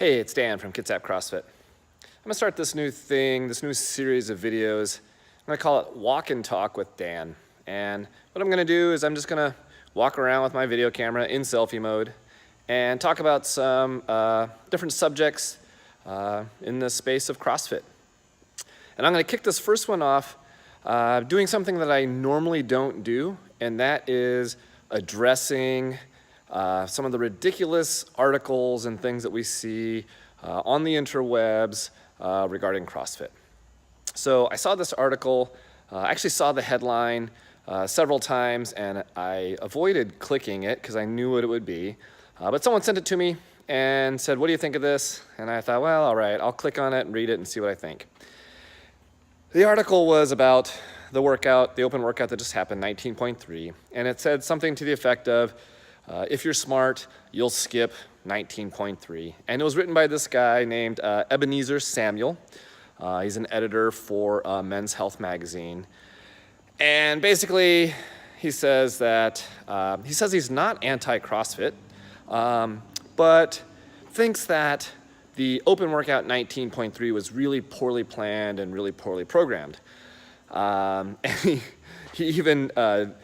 Hey, it's Dan from Kitsap CrossFit. I'm gonna start this new thing, this new series of videos. I'm gonna call it Walk and Talk with Dan. And what I'm gonna do is I'm just gonna walk around with my video camera in selfie mode and talk about some different subjects in the space of CrossFit. And I'm gonna kick this first one off doing something that I normally don't do, and that is addressing some of the ridiculous articles and things that we see on the interwebs regarding CrossFit. So I saw this article, I actually saw the headline several times, and I avoided clicking it because I knew what it would be. But someone sent it to me and said, "What do you think of this?" And I thought, well, all right, I'll click on it and read it and see what I think. The article was about the workout, the open workout that just happened, 19.3, and it said something to the effect of, if you're smart, you'll skip 19.3. And it was written by this guy named Ebenezer Samuel. He's an editor for Men's Health magazine. And basically, he says that, he's not anti-CrossFit, but thinks that the open workout 19.3 was really poorly planned and really poorly programmed. And he even said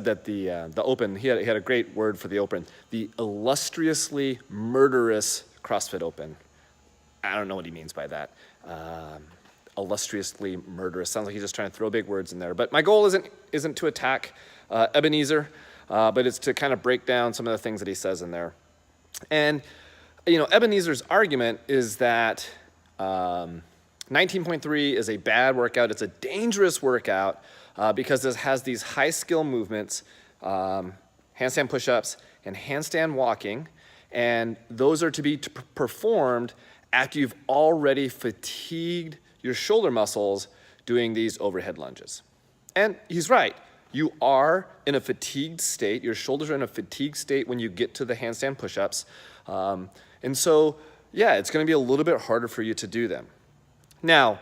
that the Open, he had a great word for the Open, the illustriously murderous CrossFit Open. I don't know what he means by that. Illustriously murderous, sounds like he's just trying to throw big words in there. But my goal isn't to attack Ebenezer, but it's to kind of break down some of the things that he says in there. And you know, Ebenezer's argument is that 19.3 is a bad workout. It's a dangerous workout because it has these high skill movements, handstand push-ups and handstand walking, and those are to be performed after you've already fatigued your shoulder muscles doing these overhead lunges. And he's right. You are in a fatigued state. Your shoulders are in a fatigued state when you get to the handstand push-ups. And so, yeah, it's gonna be a little bit harder for you to do them. Now,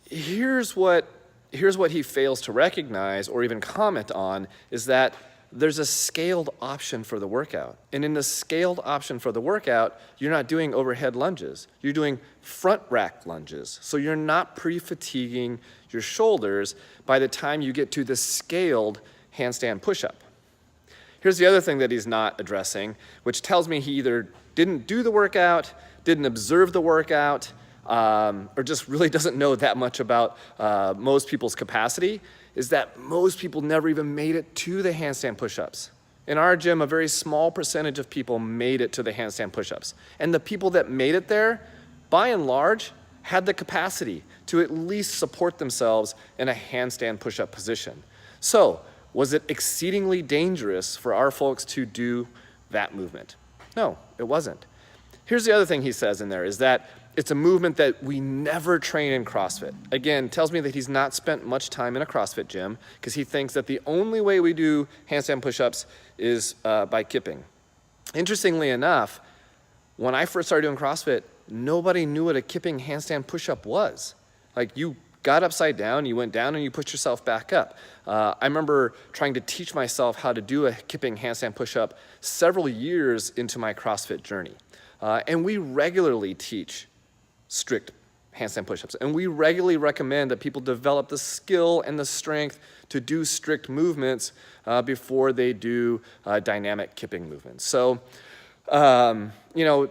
here's what he fails to recognize or even comment on is that there's a scaled option for the workout. And in the scaled option for the workout, you're not doing overhead lunges. You're doing front rack lunges. So you're not pre-fatiguing your shoulders by the time you get to the scaled handstand push-up. Here's the other thing that he's not addressing, which tells me he either didn't do the workout, didn't observe the workout, or just really doesn't know that much about most people's capacity, is that most people never even made it to the handstand push-ups. In our gym, a very small percentage of people made it to the handstand push-ups. And the people that made it there, by and large, had the capacity to at least support themselves in a handstand push-up position. So, was it exceedingly dangerous for our folks to do that movement? No, it wasn't. Here's the other thing he says in there is that it's a movement that we never train in CrossFit. Again, tells me that he's not spent much time in a CrossFit gym because he thinks that the only way we do handstand push-ups is by kipping. Interestingly enough, when I first started doing CrossFit, nobody knew what a kipping handstand push-up was. Like, you got upside down, you went down, and you pushed yourself back up. I remember trying to teach myself how to do a kipping handstand push-up several years into my CrossFit journey. And we regularly teach strict handstand push-ups. And we regularly recommend that people develop the skill and the strength to do strict movements before they do dynamic kipping movements. So, you know,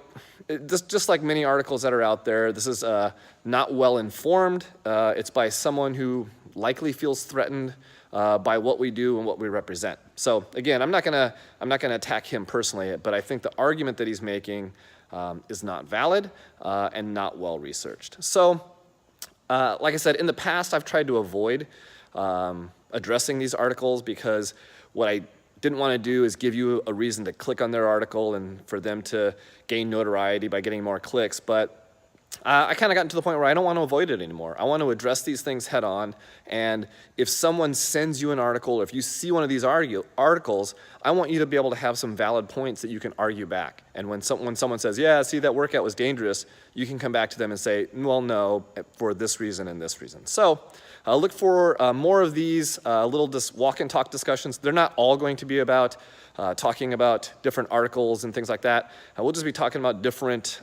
just like many articles that are out there, this is not well informed. It's by someone who likely feels threatened by what we do and what we represent. So again, I'm not gonna attack him personally, but I think the argument that he's making is not valid and not well researched. So, like I said, in the past, I've tried to avoid addressing these articles because what I didn't want to do is give you a reason to click on their article and for them to gain notoriety by getting more clicks. But I kind of gotten to the point where I don't want to avoid it anymore. I want to address these things head on. And if someone sends you an article, or if you see one of these articles, I want you to be able to have some valid points that you can argue back. And when someone says, yeah, see, that workout was dangerous, you can come back to them and say, well, no, for this reason and this reason. So Look for more of these little walk and talk discussions. They're not all going to be about talking about different articles and things like that. We'll just be talking about different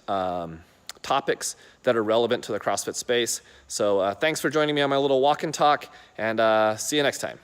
topics that are relevant to the CrossFit space. So thanks for joining me on my little walk and talk, and see you next time.